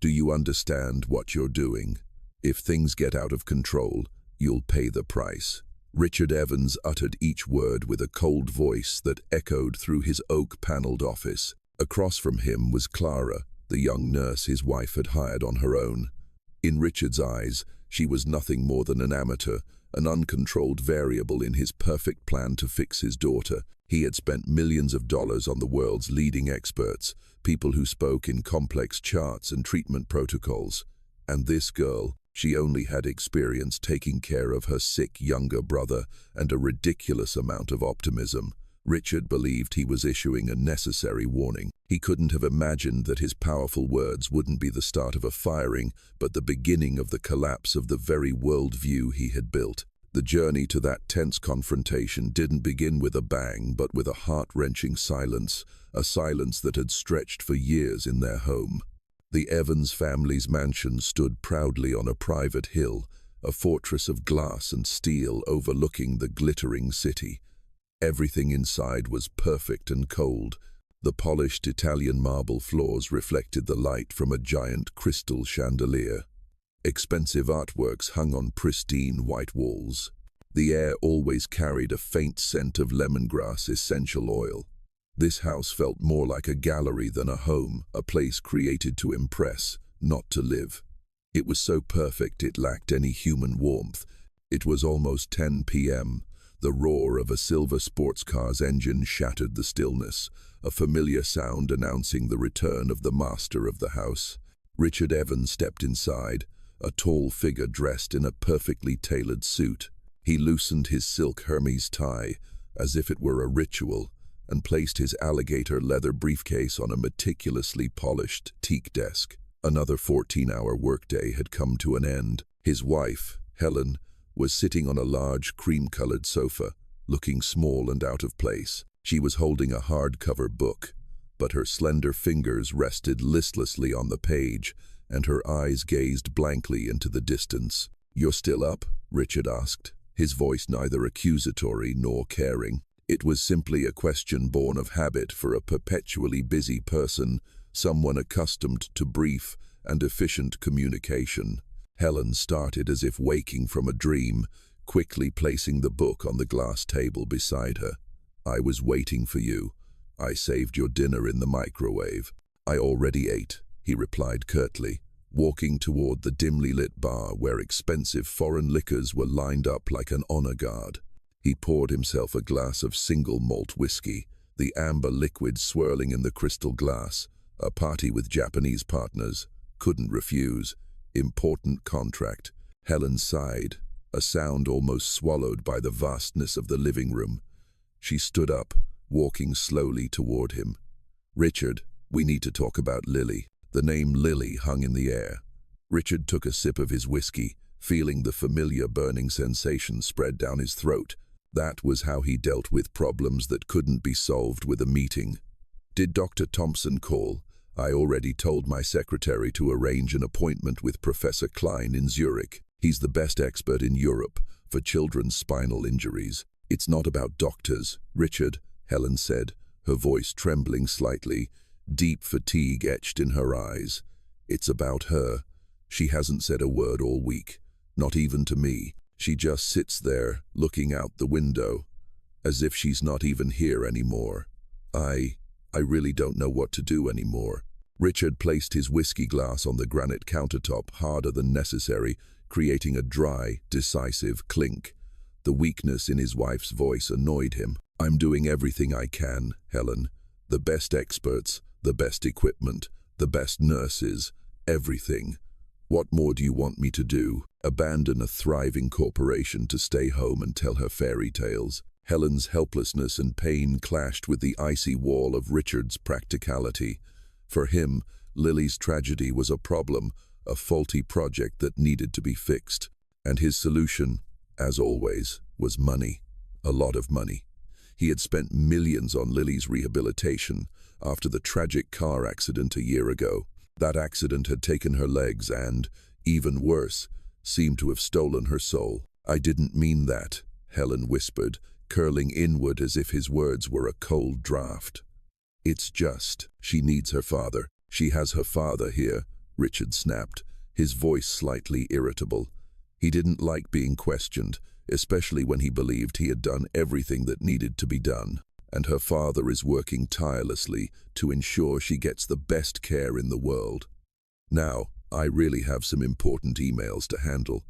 Do you understand what you're doing? If things get out of control, you'll pay the price." Richard Evans uttered each word with a cold voice that echoed through his oak-paneled office. Across from him was Clara, the young nurse his wife had hired on her own. In Richard's eyes, she was nothing more than an amateur, an uncontrolled variable in his perfect plan to fix his daughter. He had spent millions of dollars on the world's leading experts, people who spoke in complex charts and treatment protocols. And this girl, she only had experience taking care of her sick younger brother and a ridiculous amount of optimism. Richard believed he was issuing a necessary warning. He couldn't have imagined that his powerful words wouldn't be the start of a firing, but the beginning of the collapse of the very worldview he had built. The journey to that tense confrontation didn't begin with a bang, but with a heart-wrenching silence, a silence that had stretched for years in their home. The Evans family's mansion stood proudly on a private hill, a fortress of glass and steel overlooking the glittering city. Everything inside was perfect and cold. The polished Italian marble floors reflected the light from a giant crystal chandelier. Expensive artworks hung on pristine white walls. The air always carried a faint scent of lemongrass essential oil. This house felt more like a gallery than a home, a place created to impress, not to live. It was so perfect it lacked any human warmth. It was almost 10 p.m. The roar of a silver sports car's engine shattered the stillness, a familiar sound announcing the return of the master of the house. Richard Evans stepped inside, a tall figure dressed in a perfectly tailored suit. He loosened his silk Hermes tie, as if it were a ritual, and placed his alligator leather briefcase on a meticulously polished teak desk. Another 14-hour workday had come to an end. His wife, Helen, was sitting on a large cream-colored sofa, looking small and out of place. She was holding a hardcover book, but her slender fingers rested listlessly on the page, and her eyes gazed blankly into the distance. "You're still up?" Richard asked, his voice neither accusatory nor caring. It was simply a question born of habit for a perpetually busy person, someone accustomed to brief and efficient communication. Helen started as if waking from a dream, quickly placing the book on the glass table beside her. "I was waiting for you. I saved your dinner in the microwave." "I already ate," he replied curtly, walking toward the dimly lit bar where expensive foreign liquors were lined up like an honor guard. He poured himself a glass of single malt whiskey, the amber liquid swirling in the crystal glass. A party with Japanese partners. Couldn't refuse. Important contract. Helen sighed, a sound almost swallowed by the vastness of the living room. She stood up, walking slowly toward him. "Richard, we need to talk about Lily." The name Lily hung in the air. Richard took a sip of his whiskey, feeling the familiar burning sensation spread down his throat. That was how he dealt with problems that couldn't be solved with a meeting. "Did Dr. Thompson call?" "I already told my secretary to arrange an appointment with Professor Klein in Zurich. He's the best expert in Europe for children's spinal injuries." "It's not about doctors, Richard," Helen said, her voice trembling slightly, deep fatigue etched in her eyes. "It's about her. She hasn't said a word all week, not even to me. She just sits there, looking out the window, as if she's not even here anymore. I really don't know what to do anymore." Richard placed his whiskey glass on the granite countertop harder than necessary, creating a dry, decisive clink. The weakness in his wife's voice annoyed him. "I'm doing everything I can, Helen. The best experts, the best equipment, the best nurses, everything. What more do you want me to do? Abandon a thriving corporation to stay home and tell her fairy tales?" Helen's helplessness and pain clashed with the icy wall of Richard's practicality. For him, Lily's tragedy was a problem, a faulty project that needed to be fixed. And his solution, as always, was money. A lot of money. He had spent millions on Lily's rehabilitation after the tragic car accident a year ago. That accident had taken her legs and, even worse, seemed to have stolen her soul. "I didn't mean that," Helen whispered, curling inward as if his words were a cold draft. "It's just, she needs her father. She has her father here." Richard snapped, his voice slightly irritable. He didn't like being questioned, especially when he believed he had done everything that needed to be done. And her father is working tirelessly to ensure she gets the best care in the world. Now, I really have some important emails to handle.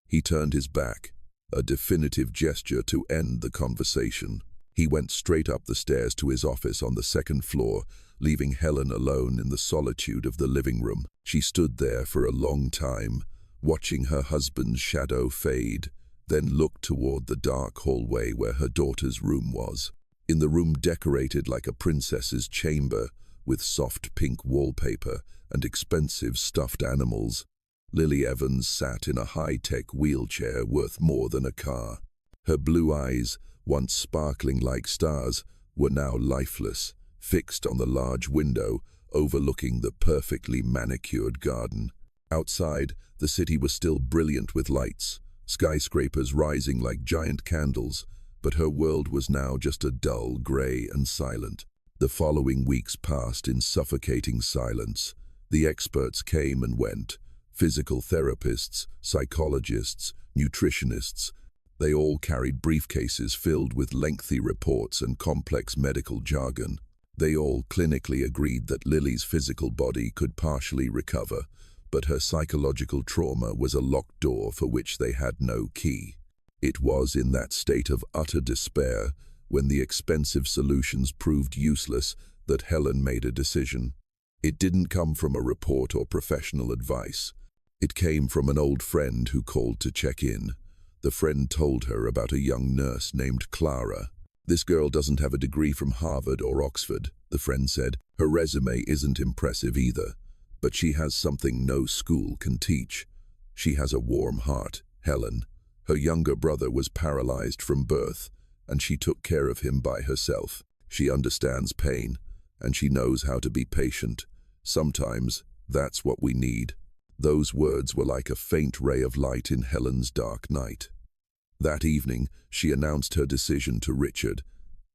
He turned his back, a definitive gesture to end the conversation. He went straight up the stairs to his office on the second floor, leaving Helen alone in the solitude of the living room. She stood there for a long time, watching her husband's shadow fade, then looked toward the dark hallway where her daughter's room was. In the room decorated like a princess's chamber, with soft pink wallpaper and expensive stuffed animals, Lily Evans sat in a high-tech wheelchair worth more than a car. Her blue eyes, once sparkling like stars, were now lifeless, fixed on the large window overlooking the perfectly manicured garden. Outside, the city was still brilliant with lights, skyscrapers rising like giant candles, but her world was now just a dull grey and silent. The following weeks passed in suffocating silence. The experts came and went, physical therapists, psychologists, nutritionists. They all carried briefcases filled with lengthy reports and complex medical jargon. They all clinically agreed that Lily's physical body could partially recover, but her psychological trauma was a locked door for which they had no key. It was in that state of utter despair, when the expensive solutions proved useless, that Helen made a decision. It didn't come from a report or professional advice. It came from an old friend who called to check in. The friend told her about a young nurse named Clara. "This girl doesn't have a degree from Harvard or Oxford," the friend said. "Her resume isn't impressive either, but she has something no school can teach. She has a warm heart, Helen. Her younger brother was paralyzed from birth, and she took care of him by herself. She understands pain, and she knows how to be patient. Sometimes that's what we need." Those words were like a faint ray of light in Helen's dark night. That evening, she announced her decision to Richard.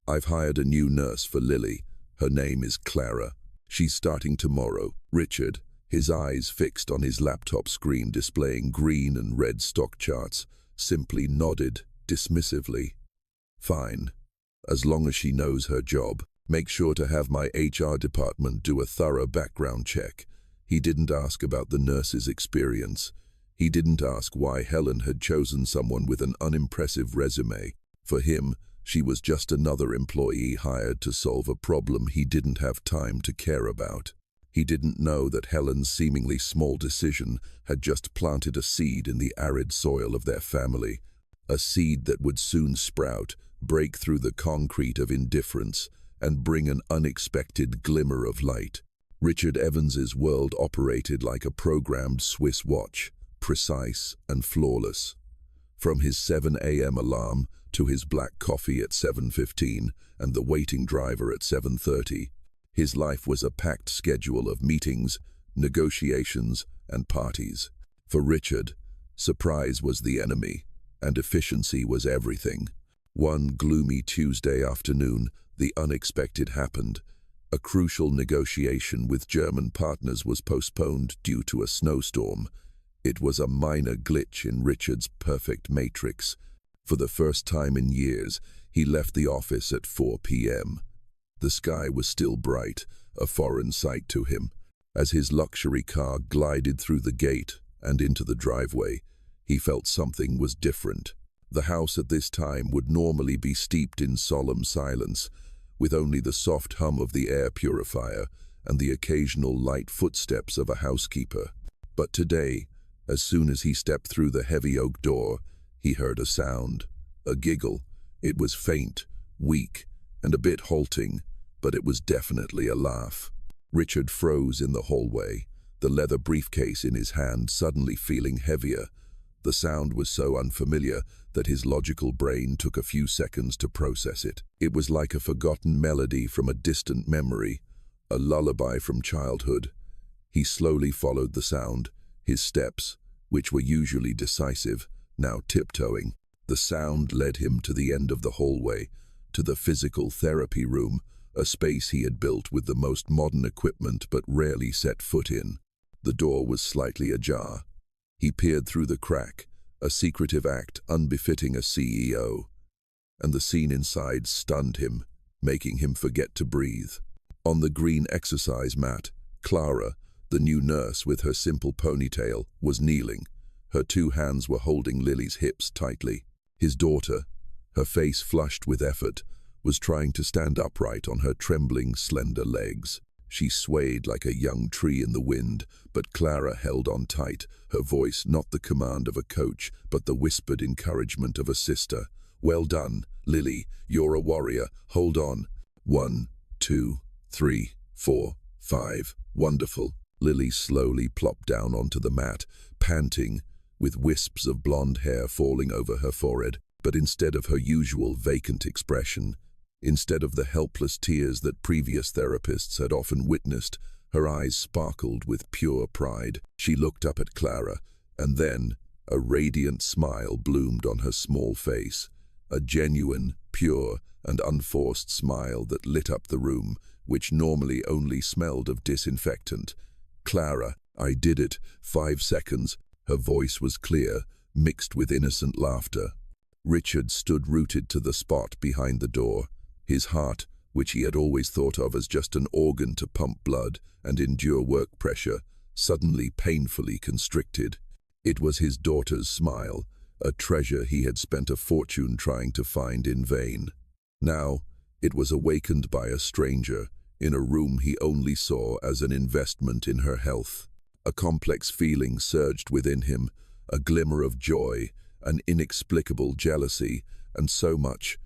"I've hired a new nurse for Lily. Her name is Clara. She's starting tomorrow." Richard, his eyes fixed on his laptop screen displaying green and red stock charts, simply nodded dismissively. "Fine. As long as she knows her job. Make sure to have my HR department do a thorough background check." He didn't ask about the nurse's experience. He didn't ask why Helen had chosen someone with an unimpressive resume. For him, she was just another employee hired to solve a problem he didn't have time to care about. He didn't know that Helen's seemingly small decision had just planted a seed in the arid soil of their family, a seed that would soon sprout, break through the concrete of indifference, and bring an unexpected glimmer of light. Richard Evans's world operated like a programmed Swiss watch, precise and flawless. From his 7 a.m. alarm to his black coffee at 7:15 and the waiting driver at 7:30, his life was a packed schedule of meetings, negotiations, and parties. For Richard, surprise was the enemy, and efficiency was everything. One gloomy Tuesday afternoon, the unexpected happened. A crucial negotiation with German partners was postponed due to a snowstorm. It was a minor glitch in Richard's perfect matrix. For the first time in years, he left the office at 4 p.m. The sky was still bright, a foreign sight to him. As his luxury car glided through the gate and into the driveway, he felt something was different. The house at this time would normally be steeped in solemn silence, with only the soft hum of the air purifier and the occasional light footsteps of a housekeeper. But today, as soon as he stepped through the heavy oak door, he heard a sound, a giggle. It was faint, weak, and a bit halting, but it was definitely a laugh. Richard froze in the hallway, the leather briefcase in his hand suddenly feeling heavier. The sound was so unfamiliar that his logical brain took a few seconds to process it. It was like a forgotten melody from a distant memory, a lullaby from childhood. He slowly followed the sound, his steps, which were usually decisive, now tiptoeing. The sound led him to the end of the hallway, to the physical therapy room, a space he had built with the most modern equipment but rarely set foot in. The door was slightly ajar. He peered through the crack, a secretive act unbefitting a CEO. And the scene inside stunned him, making him forget to breathe. On the green exercise mat, Clara, the new nurse with her simple ponytail, was kneeling. Her two hands were holding Lily's hips tightly. His daughter, her face flushed with effort, was trying to stand upright on her trembling, slender legs. She swayed like a young tree in the wind, but Clara held on tight, her voice not the command of a coach, but the whispered encouragement of a sister. "Well done, Lily, you're a warrior, hold on. 1, 2, 3, 4, 5, wonderful." Lily slowly plopped down onto the mat, panting, with wisps of blonde hair falling over her forehead. But instead of her usual vacant expression, instead of the helpless tears that previous therapists had often witnessed, her eyes sparkled with pure pride. She looked up at Clara, and then a radiant smile bloomed on her small face, a genuine, pure, and unforced smile that lit up the room, which normally only smelled of disinfectant. "Clara, I did it. 5 seconds." Her voice was clear, mixed with innocent laughter. Richard stood rooted to the spot behind the door. His heart, which he had always thought of as just an organ to pump blood and endure work pressure, suddenly painfully constricted. It was his daughter's smile, a treasure he had spent a fortune trying to find in vain. Now, it was awakened by a stranger, in a room he only saw as an investment in her health. A complex feeling surged within him, a glimmer of joy, an inexplicable jealousy, and so much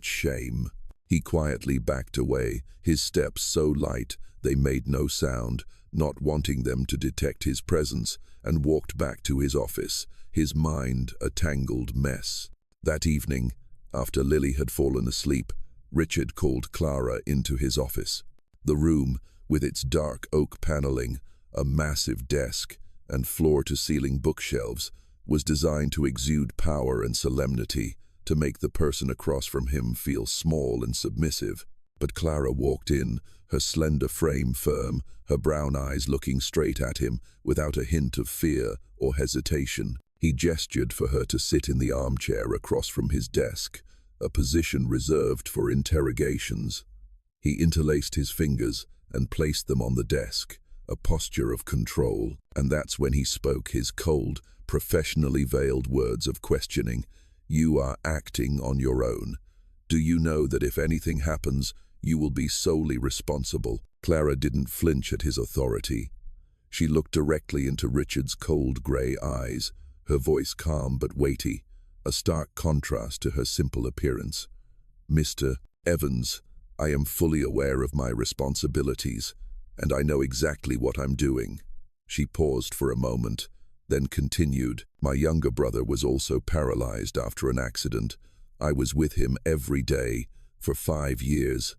shame. He quietly backed away, his steps so light they made no sound, not wanting them to detect his presence, and walked back to his office, his mind a tangled mess. That evening, after Lily had fallen asleep, Richard called Clara into his office. The room, with its dark oak paneling, a massive desk, and floor-to-ceiling bookshelves, was designed to exude power and solemnity, to make the person across from him feel small and submissive. But Clara walked in, her slender frame firm, her brown eyes looking straight at him, without a hint of fear or hesitation. He gestured for her to sit in the armchair across from his desk, a position reserved for interrogations. He interlaced his fingers and placed them on the desk, a posture of control, and that's when he spoke his cold, professionally veiled words of questioning. "You are acting on your own. Do you know that if anything happens, you will be solely responsible?" Clara didn't flinch at his authority. She looked directly into Richard's cold grey eyes, her voice calm but weighty, a stark contrast to her simple appearance. "Mr. Evans, I am fully aware of my responsibilities, and I know exactly what I'm doing." She paused for a moment, then continued, "My younger brother was also paralyzed after an accident. I was with him every day for 5 years.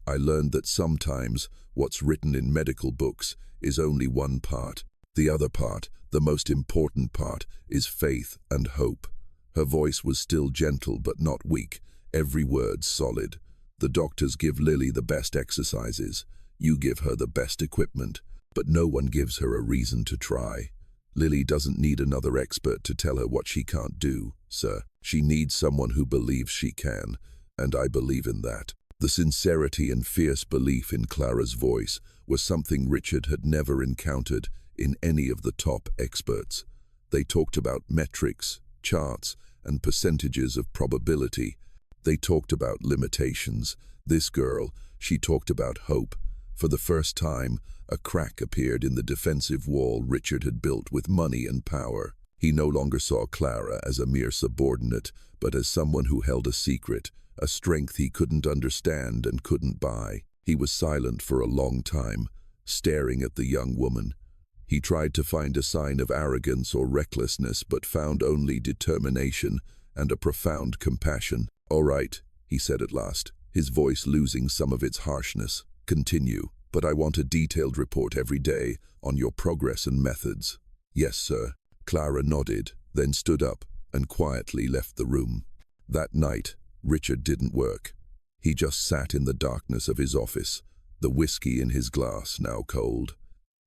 I learned that sometimes what's written in medical books is only one part. The other part, the most important part, is faith and hope." Her voice was still gentle but not weak, every word solid. "The doctors give Lily the best exercises. You give her the best equipment, but no one gives her a reason to try. Lily doesn't need another expert to tell her what she can't do, sir. She needs someone who believes she can, and I believe in that." The sincerity and fierce belief in Clara's voice was something Richard had never encountered in any of the top experts. They talked about metrics, charts, and percentages of probability. They talked about limitations. This girl, she talked about hope. For the first time, a crack appeared in the defensive wall Richard had built with money and power. He no longer saw Clara as a mere subordinate, but as someone who held a secret, a strength he couldn't understand and couldn't buy. He was silent for a long time, staring at the young woman. He tried to find a sign of arrogance or recklessness, but found only determination and a profound compassion. "All right," he said at last, his voice losing some of its harshness. "Continue, but I want a detailed report every day on your progress and methods." "Yes, sir." Clara nodded, then stood up and quietly left the room. That night, Richard didn't work. He just sat in the darkness of his office, the whiskey in his glass now cold.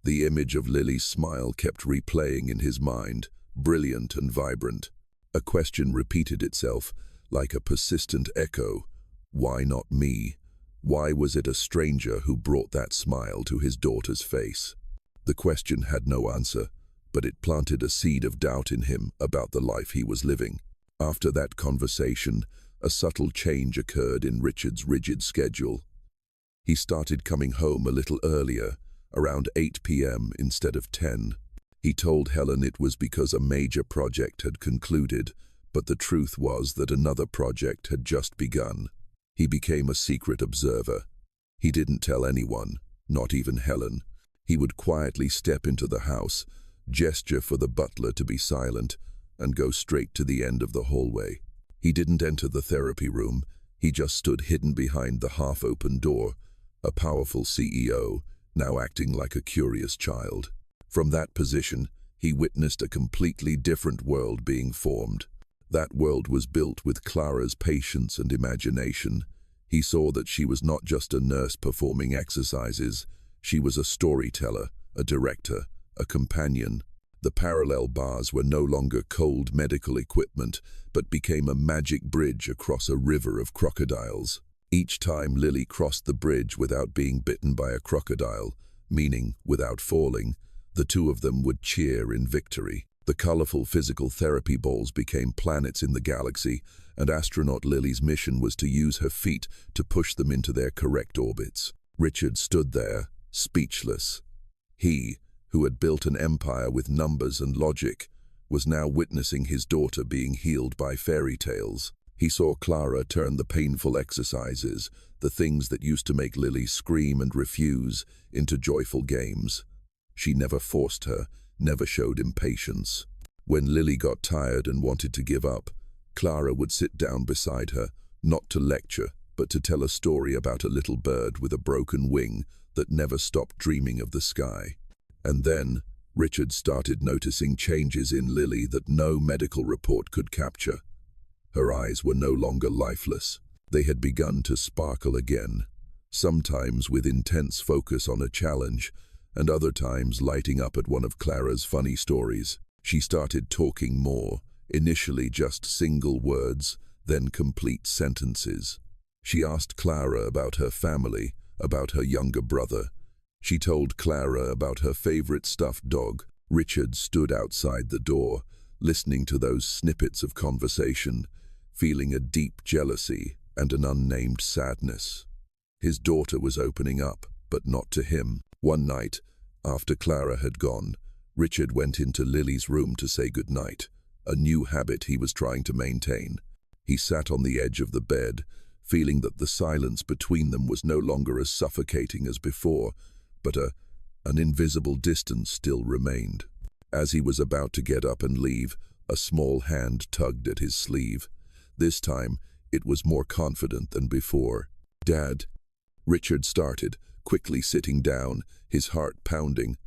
The image of Lily's smile kept replaying in his mind, brilliant and vibrant. A question repeated itself, like a persistent echo. Why not me? Why was it a stranger who brought that smile to his daughter's face? The question had no answer, but it planted a seed of doubt in him about the life he was living. After that conversation, a subtle change occurred in Richard's rigid schedule. He started coming home a little earlier, around 8 p.m. instead of 10. He told Helen it was because a major project had concluded, but the truth was that another project had just begun. He became a secret observer. He didn't tell anyone, not even Helen. He would quietly step into the house, gesture for the butler to be silent, and go straight to the end of the hallway. He didn't enter the therapy room. He just stood hidden behind the half-open door, a powerful CEO, now acting like a curious child. From that position, he witnessed a completely different world being formed. That world was built with Clara's patience and imagination. He saw that she was not just a nurse performing exercises. She was a storyteller, a director, a companion. The parallel bars were no longer cold medical equipment, but became a magic bridge across a river of crocodiles. Each time Lily crossed the bridge without being bitten by a crocodile, meaning without falling, the two of them would cheer in victory. The colorful physical therapy balls became planets in the galaxy, and astronaut Lily's mission was to use her feet to push them into their correct orbits. Richard stood there, speechless. He, who had built an empire with numbers and logic, was now witnessing his daughter being healed by fairy tales. He saw Clara turn the painful exercises, the things that used to make Lily scream and refuse, into joyful games. She never forced her, never showed impatience. When Lily got tired and wanted to give up, Clara would sit down beside her, not to lecture, but to tell a story about a little bird with a broken wing that never stopped dreaming of the sky. And then, Richard started noticing changes in Lily that no medical report could capture. Her eyes were no longer lifeless. They had begun to sparkle again, sometimes with intense focus on a challenge, and other times lighting up at one of Clara's funny stories. She started talking more, initially just single words, then complete sentences. She asked Clara about her family, about her younger brother. She told Clara about her favorite stuffed dog. Richard stood outside the door, listening to those snippets of conversation, feeling a deep jealousy and an unnamed sadness. His daughter was opening up, but not to him. One night, after Clara had gone, Richard went into Lily's room to say goodnight, a new habit he was trying to maintain. He sat on the edge of the bed, feeling that the silence between them was no longer as suffocating as before, but an invisible distance still remained. As he was about to get up and leave, a small hand tugged at his sleeve. This time, it was more confident than before. "Dad," Richard started, quickly sitting down, his heart pounding.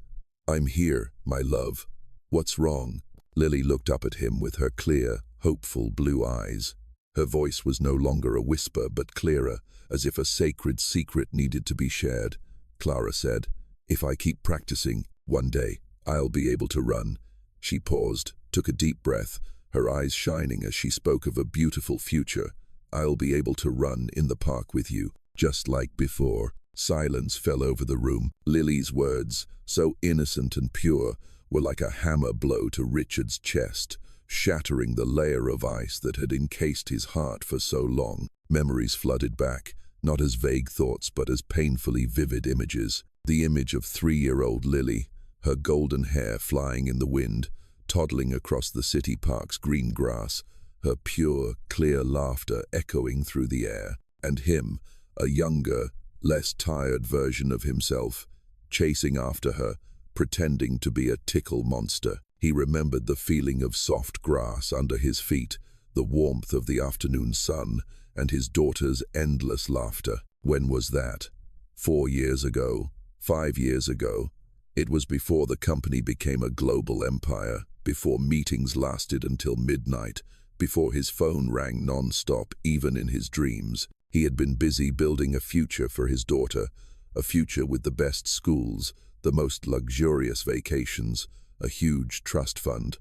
"I'm here, my love. What's wrong?" Lily looked up at him with her clear, hopeful blue eyes. Her voice was no longer a whisper, but clearer, as if a sacred secret needed to be shared. Clara said, "If I keep practicing, one day, I'll be able to run." She paused, took a deep breath, her eyes shining as she spoke of a beautiful future. "I'll be able to run in the park with you, just like before." Silence fell over the room. Lily's words, so innocent and pure, were like a hammer blow to Richard's chest, shattering the layer of ice that had encased his heart for so long. Memories flooded back, not as vague thoughts but as painfully vivid images. The image of 3-year-old Lily, her golden hair flying in the wind, toddling across the city park's green grass, her pure, clear laughter echoing through the air, and him, a younger, less tired version of himself, chasing after her, pretending to be a tickle monster. He remembered the feeling of soft grass under his feet, the warmth of the afternoon sun, and his daughter's endless laughter. When was that? 4 years ago? 5 years ago? It was before the company became a global empire, before meetings lasted until midnight, before his phone rang non-stop even in his dreams. He had been busy building a future for his daughter, a future with the best schools, the most luxurious vacations, a huge trust fund.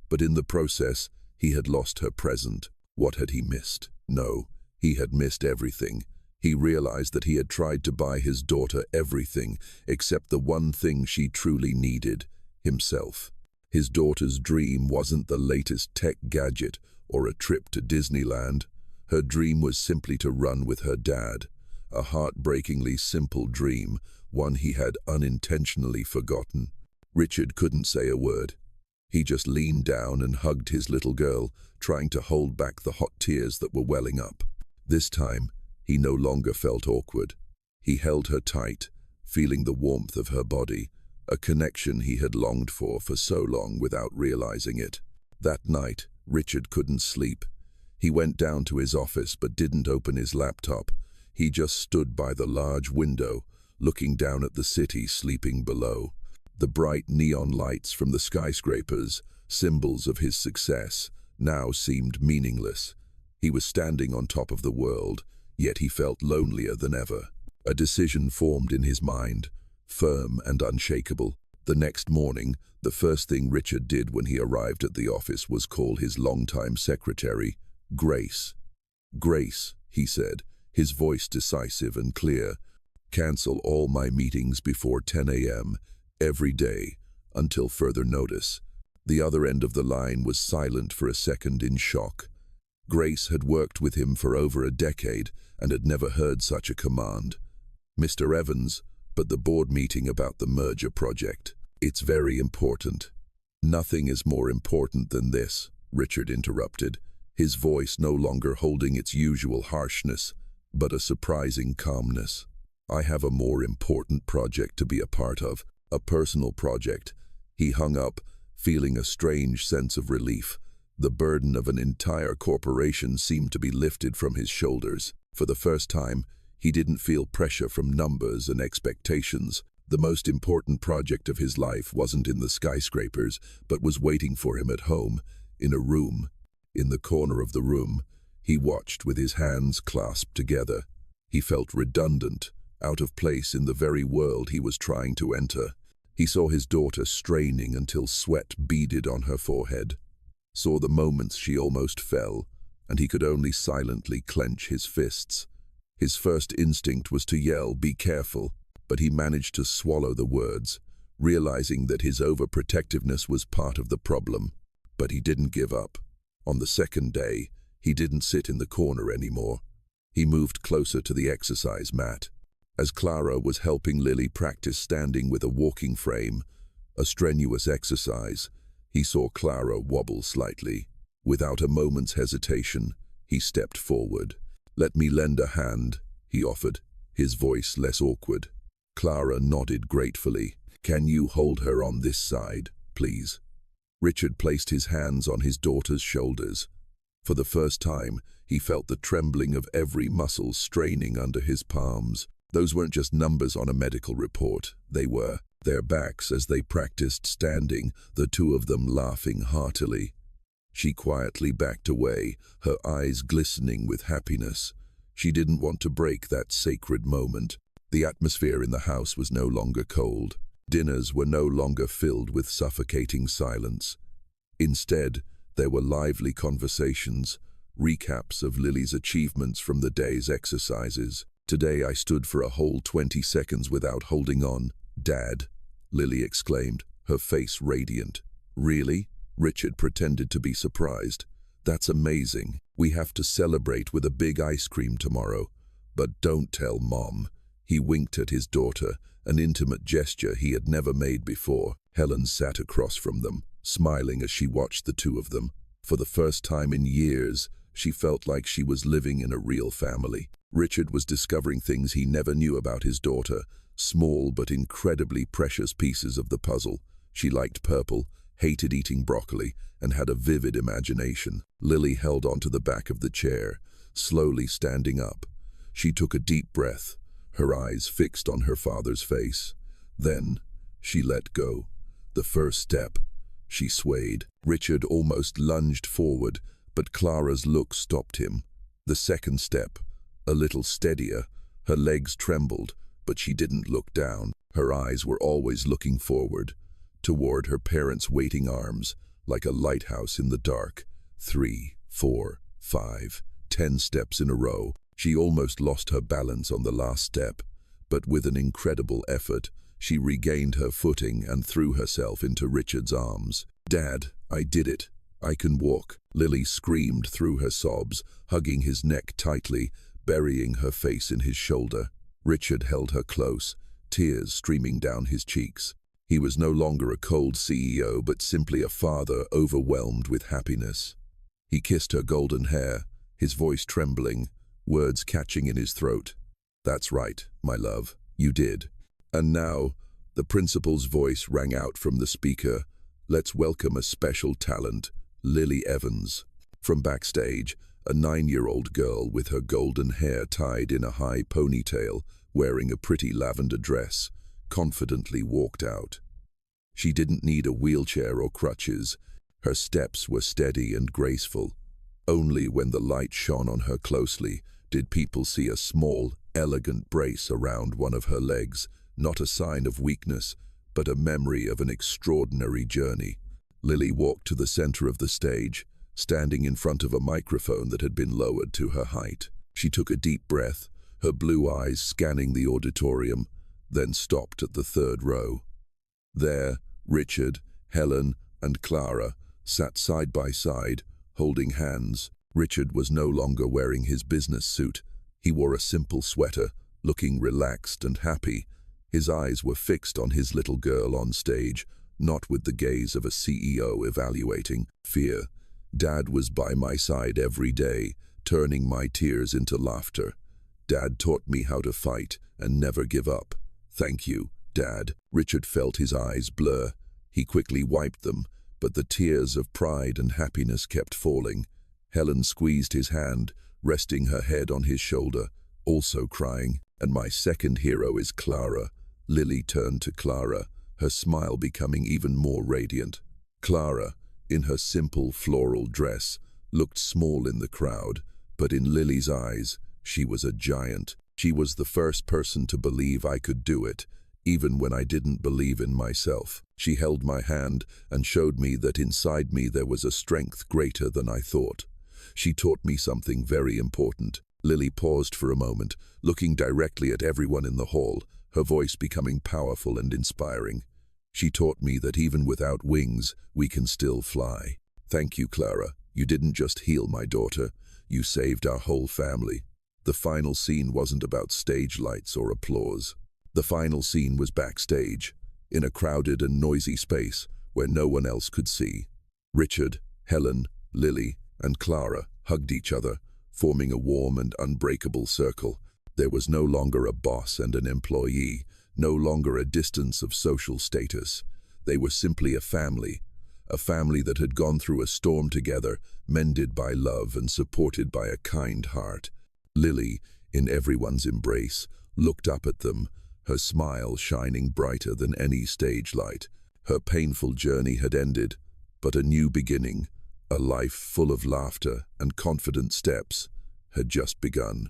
But in the process, he had lost her present. What had he missed? No, he had missed everything. He realized that he had tried to buy his daughter everything except the one thing she truly needed, himself. His daughter's dream wasn't the latest tech gadget or a trip to Disneyland. Her dream was simply to run with her dad. A heartbreakingly simple dream, one he had unintentionally forgotten. Richard couldn't say a word. He just leaned down and hugged his little girl, trying to hold back the hot tears that were welling up. This time, he no longer felt awkward. He held her tight, feeling the warmth of her body, a connection he had longed for so long without realizing it. That night, Richard couldn't sleep. He went down to his office but didn't open his laptop. He just stood by the large window, looking down at the city sleeping below. The bright neon lights from the skyscrapers, symbols of his success, now seemed meaningless. He was standing on top of the world, yet he felt lonelier than ever. A decision formed in his mind, firm and unshakable. The next morning, the first thing Richard did when he arrived at the office was call his longtime secretary, Grace. "Grace," he said, his voice decisive and clear, "cancel all my meetings before 10 a.m., every day, until further notice." The other end of the line was silent for a second in shock. Grace had worked with him for over a decade and had never heard such a command. "Mr. Evans, but the board meeting about the merger project. It's very important." "Nothing is more important than this," Richard interrupted, his voice no longer holding its usual harshness, but a surprising calmness. "I have a more important project to be a part of, a personal project." He hung up, feeling a strange sense of relief. The burden of an entire corporation seemed to be lifted from his shoulders. For the first time, he didn't feel pressure from numbers and expectations. The most important project of his life wasn't in the skyscrapers, but was waiting for him at home, in a room. In the corner of the room, he watched with his hands clasped together. He felt redundant, out of place in the very world he was trying to enter. He saw his daughter straining until sweat beaded on her forehead, saw the moments she almost fell, and he could only silently clench his fists. His first instinct was to yell, "Be careful," but he managed to swallow the words, realizing that his overprotectiveness was part of the problem. But he didn't give up. On the second day, he didn't sit in the corner anymore. He moved closer to the exercise mat. As Clara was helping Lily practice standing with a walking frame, a strenuous exercise, he saw Clara wobble slightly. Without a moment's hesitation, he stepped forward. "Let me lend a hand," he offered, his voice less awkward. Clara nodded gratefully. "Can you hold her on this side, please?" Richard placed his hands on his daughter's shoulders. For the first time, he felt the trembling of every muscle straining under his palms. Those weren't just numbers on a medical report. They were their backs as they practiced standing, the two of them laughing heartily. She quietly backed away, her eyes glistening with happiness. She didn't want to break that sacred moment. The atmosphere in the house was no longer cold. Dinners were no longer filled with suffocating silence. Instead, there were lively conversations, recaps of Lily's achievements from the day's exercises. "Today I stood for a whole 20 seconds without holding on, Dad," Lily exclaimed, her face radiant. "Really?" Richard pretended to be surprised. "That's amazing. We have to celebrate with a big ice cream tomorrow. But don't tell Mom." He winked at his daughter, an intimate gesture he had never made before. Helen sat across from them, smiling as she watched the two of them. For the first time in years, she felt like she was living in a real family. Richard was discovering things he never knew about his daughter, small but incredibly precious pieces of the puzzle. She liked purple, hated eating broccoli, and had a vivid imagination. Lily held onto the back of the chair, slowly standing up. She took a deep breath, her eyes fixed on her father's face. Then, she let go. The first step. She swayed. Richard almost lunged forward, but Clara's look stopped him. The second step. A little steadier. Her legs trembled, but she didn't look down. Her eyes were always looking forward, toward her parents' waiting arms, like a lighthouse in the dark. 3, 4, 5, 10 steps in a row. She almost lost her balance on the last step, but with an incredible effort, she regained her footing and threw herself into Richard's arms. "Dad, I did it. I can walk," Lily screamed through her sobs, hugging his neck tightly, burying her face in his shoulder. Richard held her close, tears streaming down his cheeks. He was no longer a cold CEO, but simply a father overwhelmed with happiness. He kissed her golden hair, his voice trembling, words catching in his throat. "That's right, my love, you did." And now, the principal's voice rang out from the speaker. "Let's welcome a special talent, Lily Evans." From backstage, a 9-year-old girl with her golden hair tied in a high ponytail, wearing a pretty lavender dress, confidently walked out. She didn't need a wheelchair or crutches. Her steps were steady and graceful. Only when the light shone on her closely did people see a small, elegant brace around one of her legs, not a sign of weakness, but a memory of an extraordinary journey. Lily walked to the center of the stage, standing in front of a microphone that had been lowered to her height. She took a deep breath, her blue eyes scanning the auditorium, then stopped at the 3rd row. There, Richard, Helen, and Clara sat side by side, holding hands. Richard was no longer wearing his business suit. He wore a simple sweater, looking relaxed and happy. His eyes were fixed on his little girl on stage, not with the gaze of a CEO evaluating fear. Dad was by my side every day, turning my tears into laughter. Dad taught me how to fight and never give up. Thank you, Dad. Richard felt his eyes blur. He quickly wiped them, but the tears of pride and happiness kept falling. Helen squeezed his hand, resting her head on his shoulder, also crying. "And my second hero is Clara." Lily turned to Clara, her smile becoming even more radiant. Clara, in her simple floral dress, looked small in the crowd, but in Lily's eyes, she was a giant. She was the first person to believe I could do it, even when I didn't believe in myself. She held my hand and showed me that inside me there was a strength greater than I thought. She taught me something very important. Lily paused for a moment, looking directly at everyone in the hall, her voice becoming powerful and inspiring. She taught me that even without wings, we can still fly. Thank you, Clara. You didn't just heal my daughter, you saved our whole family. The final scene wasn't about stage lights or applause. The final scene was backstage, in a crowded and noisy space where no one else could see. Richard, Helen, Lily, and Clara hugged each other, forming a warm and unbreakable circle. There was no longer a boss and an employee, no longer a distance of social status. They were simply a family that had gone through a storm together, mended by love and supported by a kind heart. Lily, in everyone's embrace, looked up at them, her smile shining brighter than any stage light. Her painful journey had ended, but a new beginning, a life full of laughter and confident steps, had just begun.